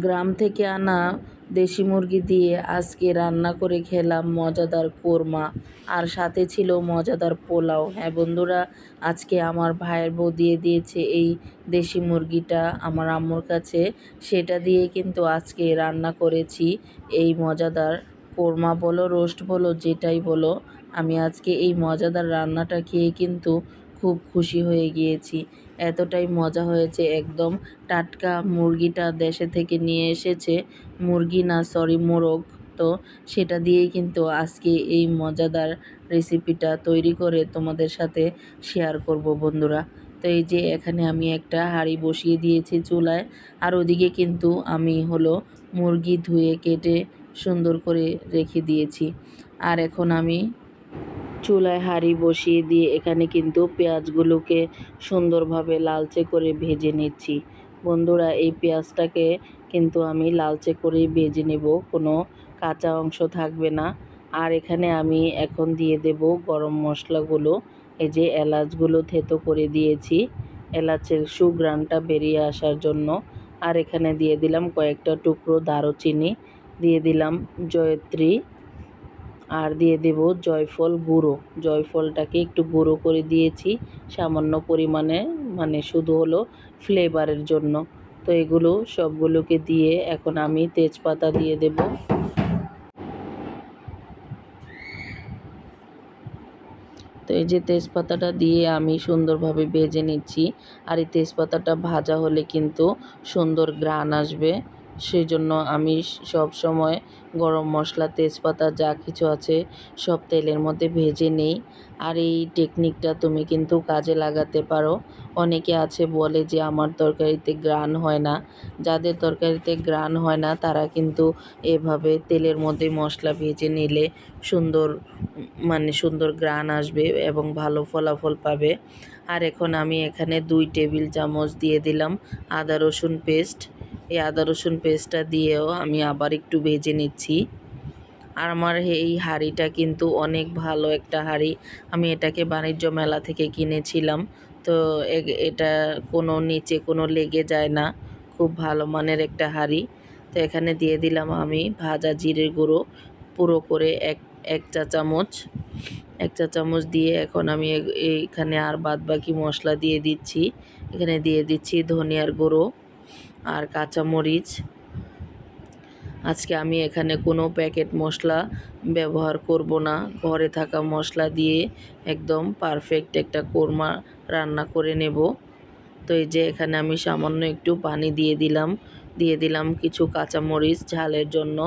গ্রাম থেকে আনা দেশি মুরগি দিয়ে আজকে রান্না করে খেলাম মজাদার কোরমা, আর সাথে ছিল মজাদার পোলাও। হ্যাঁ বন্ধুরা, আজকে আমার ভাইয়ের বউ দিয়ে দিয়েছে এই দেশি মুরগিটা আমার আম্মুর কাছে, সেটা দিয়ে কিন্তু আজকে রান্না করেছি এই মজাদার কোরমা বলো রোস্ট বলো যেটাই বলো। আমি আজকে এই মজাদার রান্নাটা খেয়ে কিন্তু খুব খুশি হয়ে গিয়েছি। এতটাই মজা হয়েছে, একদম টাটকা মুরগিটা দেশে থেকে নিয়ে এসেছে, মুরগি না সরি মোরগ। তো সেটা দিয়েই কিন্তু আজকে এই মজাদার রেসিপিটা তৈরি করে তোমাদের সাথে শেয়ার করব বন্ধুরা। তো এই যে এখানে আমি একটা হাঁড়ি বসিয়ে দিয়েছি চুলায়, আর ওদিকে কিন্তু আমি মুরগি ধুয়ে কেটে সুন্দর করে রেখে দিয়েছি। আর এখন আমি চুলায় হাঁড়ি বসিয়ে দিয়ে এখানে কিন্তু পেঁয়াজগুলোকে সুন্দরভাবে লালচে করে ভেজে নিচ্ছি বন্ধুরা। এই পেঁয়াজটাকে কিন্তু আমি লালচে করেই ভেজে নেব, কোনো কাঁচা অংশ থাকবে না। আর এখানে আমি এখন দিয়ে দেব গরম মশলাগুলো। এই যে এলাচগুলো থেতো করে দিয়েছি এলাচের সুঘ্রাণটা বেরিয়ে আসার জন্য। আর এখানে দিয়ে দিলাম কয়েকটা টুকরো দারুচিনি, দিয়ে দিলাম জয়ত্রী, আর দিয়ে দেব জয়ফল গুঁড়ো। জয়ফলটাকে একটু গুঁড়ো করে দিয়েছি সামান্য পরিমাণে, মানে শুধু ফ্লেভারের জন্য। তো এগুলো সবগুলোকে দিয়ে এখন আমি তেজপাতা দিয়ে দেব। তো এই যে তেজপাতাটা দিয়ে আমি সুন্দরভাবে ভেজে নিচ্ছি। আর এই তেজপাতাটা ভাজা হলে কিন্তু সুন্দর ঘ্রাণ আসবে, সেই জন্য আমি সব সময় গরম মশলা তেজপাতা যা কিছু আছে সব তেলের মধ্যে ভেজে নেই। আর এই টেকনিকটা তুমি কিন্তু কাজে লাগাতে পারো। অনেকে আছে বলে যে আমার তরকারিতে ঘ্রাণ হয় না, যাদের তরকারিতে ঘ্রাণ হয় না তারা কিন্তু এভাবে তেলের মধ্যে মশলা ভেজে নিলে সুন্দর সুন্দর ঘ্রাণ আসবে এবং ভালো ফলাফল পাবে। আর এখন আমি এখানে 2 টেবিল চামচ দিয়ে দিলাম আদা রসুন পেস্ট। এই আদা রসুন পেস্টটা দিয়েও আমি আবার একটু ভেজে নিচ্ছি। আর আমার এই হাঁড়িটা কিন্তু অনেক ভালো একটা হাঁড়ি, আমি এটাকে বাণিজ্য মেলা থেকে কিনেছিলাম। তো এটা কোনো নিচে কোনো লেগে যায় না, খুব ভালো মানের একটা হাঁড়ি। তো এখানে দিয়ে দিলাম আমি ভাজা জিরের গুঁড়ো পুরো করে এক চা চামচ, এক চা চামচ দিয়ে এখন আমি এইখানে আর বাদ বাকি মশলা দিয়ে দিচ্ছি। এখানে দিয়ে দিচ্ছি ধনিয়ার গুঁড়ো আর কাঁচামরিচ। আজকে আমি এখানে কোনো প্যাকেট মশলা ব্যবহার করব না, ঘরে থাকা মশলা দিয়ে একদম পারফেক্ট একটা কোরমা রান্না করে নেব। তো এই যে এখানে আমি সামান্য একটু পানি দিয়ে দিলাম কিছু কাঁচামরিচ ঝালের জন্য।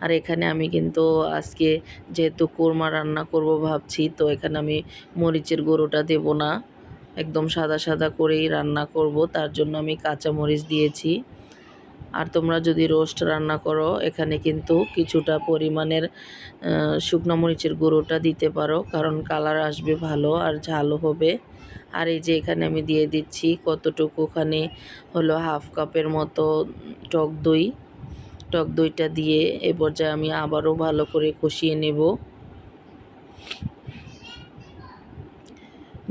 আর এখানে আমি কিন্তু আজকে যেহেতু কোরমা রান্না করব ভাবছি, তো এখানে আমি মরিচের গুঁড়োটা দেব না, একদম সাদা সাদা করেই রান্না করব, তার জন্য আমি কাঁচামরিচ দিয়েছি। আর তোমরা যদি রোস্ট রান্না করো এখানে কিন্তু কিছুটা পরিমাণের শুকনো মরিচের গুঁড়োটা দিতে পারো, কারণ কালার আসবে ভালো আর ঝালও হবে। আর এই যে এখানে আমি দিয়ে দিচ্ছি কতটুকুখানি হাফ কাপের মতো টক দই। টক দইটা দিয়ে এ পর্যায়ে আমি আবারও ভালো করে কষিয়ে নেব,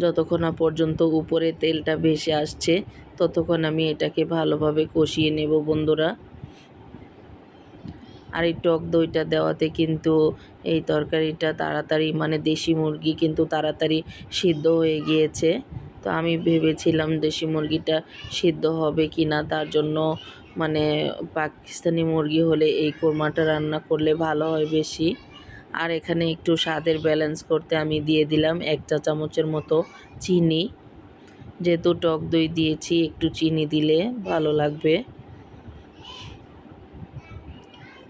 যতক্ষণ না পর্যন্ত উপরে তেলটা ভেসে আসছে ততক্ষণ আমি এটাকে ভালোভাবে কষিয়ে নেব বন্ধুরা। আর এই টক দইটা দেওয়াতে কিন্তু এই তরকারিটা তাড়াতাড়ি, দেশি মুরগি কিন্তু তাড়াতাড়ি সিদ্ধ হয়ে গিয়েছে। তো আমি ভেবেছিলাম দেশি মুরগিটা সিদ্ধ হবে কি না, তার জন্য পাকিস্তানি মুরগি হলে এই কোরমাটা রান্না করলে ভালো হয় বেশি। আর এখানে একটু স্বাদের ব্যালেন্স করতে আমি দিয়ে দিলাম 1 চা চামচের মতো চিনি, যেহেতু টক দই দিয়েছি একটু চিনি দিলে ভালো লাগবে।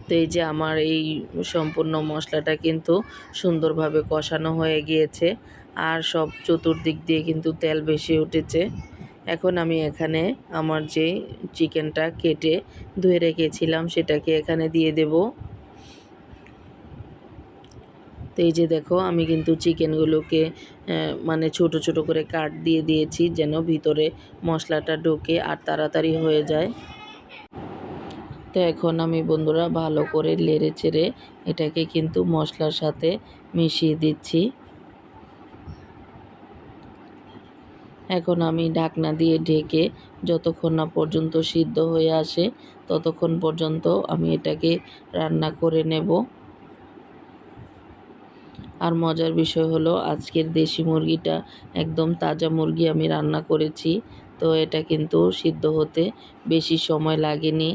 তো এই যে আমার এই সম্পূর্ণ মশলাটা কিন্তু সুন্দরভাবে কষানো হয়ে গিয়েছে, আর সব চতুর্দিক দিয়ে কিন্তু তেল ভেসে উঠেছে। এখন আমি এখানে আমার যে চিকেনটা কেটে ধুয়ে রেখেছিলাম সেটাকে এখানে দিয়ে দেব। তো এই যে দেখো আমি কিন্তু চিকেনগুলোকে ছোট ছোট করে কাট দিয়ে দিয়েছি, যেন ভিতরে মশলাটা ঢোকে আর তাড়াতাড়ি হয়ে যায়। তো এখন আমি বন্ধুরা ভালো করে নেড়ে চেড়ে এটাকে কিন্তু মশলার সাথে মিশিয়ে দিচ্ছি। এখন আমি ঢাকনা দিয়ে ঢেকে যতক্ষণ না পর্যন্ত সিদ্ধ হয়ে আসে ততক্ষণ পর্যন্ত আমি এটাকে রান্না করে নেব। আর মজার বিষয় হলো আজকের দেশি মুরগিটা একদম তাজা মুরগি আমি রান্না করেছি, তো এটা কিন্তু সিদ্ধ হতে বেশি সময় লাগেনি।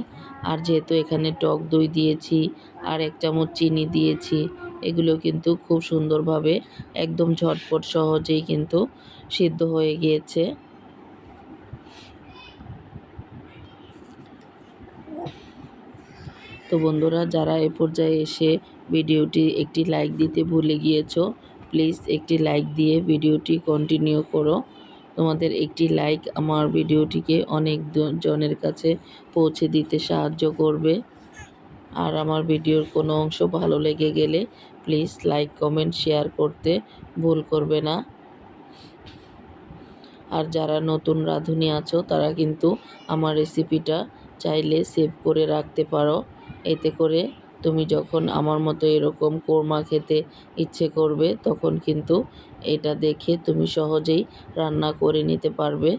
আর যেহেতু এখানে টক দই দিয়েছি আর 1 চামচ চিনি দিয়েছি, এগুলো কিন্তু খুব সুন্দরভাবে একদম ঝটপট সহজেই কিন্তু সিদ্ধ হয়ে গিয়েছে। তো বন্ধুরা, যারা এ পর্যায়ে এসে ভিডিওটি একটি লাইক দিতে ভুলে গিয়েছো, প্লিজ একটি লাইক দিয়ে ভিডিওটি কন্টিনিউ করো। তোমাদের একটি লাইক আমার ভিডিওটিকে অনেক জনের কাছে পৌঁছে দিতে সাহায্য করবে। আর আমার ভিডিওর কোনো অংশ ভালো লেগে গেলে প্লিজ লাইক, কমেন্ট, শেয়ার করতে ভুল করবে না। আর যারা নতুন রাঁধুনি আছো তারা কিন্তু আমার রেসিপিটা চাইলে সেভ করে রাখতে পারো। এতে করে তুমি যখন আমার মতো এরকম কোরমা খেতে ইচ্ছে করবে তখন কিন্তু এটা দেখে তুমি সহজেই রান্না করে নিতে পারবে।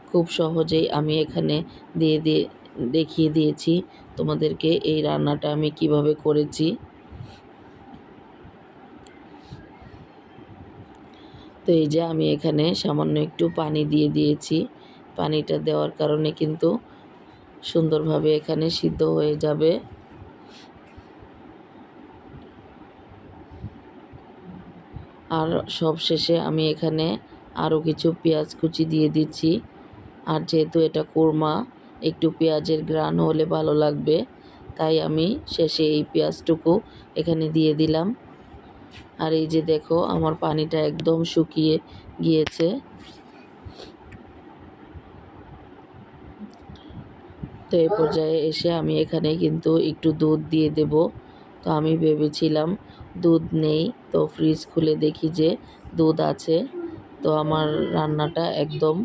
খুব সহজেই আমি এখানে দেখিয়ে দিয়েছি তোমাদেরকে এই রান্নাটা আমি কিভাবে করেছি। তো এই যে আমি এখানে সামান্য একটু পানি দিয়ে দিয়েছি। পানিটা দেওয়ার কারণে কিন্তু সুন্দরভাবে এখানে সিদ্ধ হয়ে যাবে। আর সবশেষে আমি এখানে আরও কিছু পেঁয়াজ কুচি দিয়ে দিচ্ছি। আর যেহেতু এটা কোরমা, একটু পেঁয়াজের ঘ্রাণ হলে ভালো লাগবে, তাই আমি শেষে এই পেঁয়াজটুকু এখানে দিয়ে দিলাম। আর এই যে দেখো আমার পানিটা একদম শুকিয়ে গিয়েছে। তো এই পর্যায়ে এসে আমি এখানে কিন্তু একটু দুধ দিয়ে দেব। তো আমি ভেবেছিলাম দুধ নেই, তো ফ্রিজ খুলে দেখি যে দুধ আছে। তো আমার রান্নাটা একদম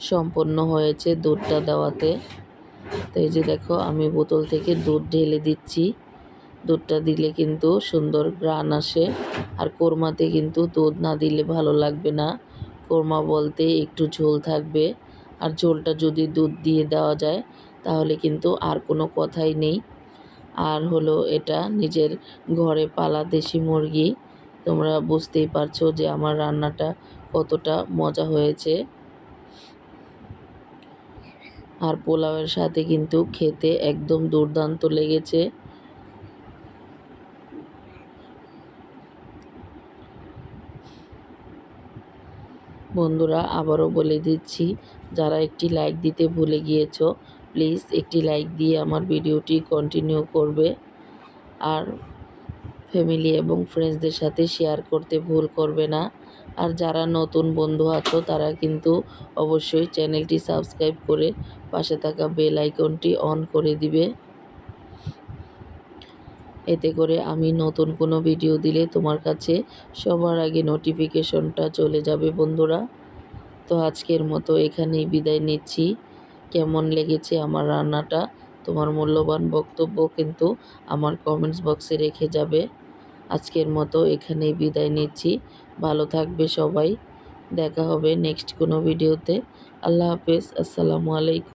সম্পন্ন হয়েছে দুধটা দেওয়াতে। তো এই যে দেখো আমি বোতল থেকে দুধ ঢেলে দিচ্ছি। দুধটা দিলে কিন্তু সুন্দর ঘ্রাণ আসে। আর কোরমাতে কিন্তু দুধ না দিলে ভালো লাগবে না। কোরমা বলতে একটু ঝোল থাকবে, আর ঝোলটা যদি দুধ দিয়ে দেওয়া যায় তাহলে কিন্তু আর কোনো কথাই নেই। আর হলো এটা নিজের ঘরে পালা দেশি মুরগি। তোমরা বুঝতেই পারছো যে আমার রান্নাটা কতটা মজা হয়েছে। আর পোলাওয়ের সাথে কিন্তু খেতে একদম দুর্দান্ত লেগেছে। বন্ধুরা, আবারও বলে দিচ্ছি, যারা একটি লাইক দিতে ভুলে গিয়েছো প্লিজ একটি লাইক দিয়ে আমার ভিডিওটি কন্টিনিউ করবে। আর ফ্যামিলি এবং ফ্রেন্ডসদের সাথে শেয়ার করতে ভুল করবে না। আর যারা নতুন বন্ধু আছো তারা কিন্তু অবশ্যই চ্যানেলটি সাবস্ক্রাইব করে পাশে থাকা বেল আইকনটি অন করে দিবে। এতে করে আমি নতুন কোনো ভিডিও দিলে তোমার কাছে সবার আগে নোটিফিকেশনটা চলে যাবে বন্ধুরা। তো আজকের মতো এখানেই বিদায় নিচ্ছি। কেমন লেগেছে আমার রান্নাটা তোমার মূল্যবান বক্তব্য কিন্তু আমার কমেন্টস বক্সে রেখে যাবে। আজকের মতো এখানেই বিদায় নিচ্ছি। ভালো থাকবে সবাই। দেখা হবে নেক্সট কোনো ভিডিওতে। আল্লাহ হাফেজ। আসসালামু আলাইকুম।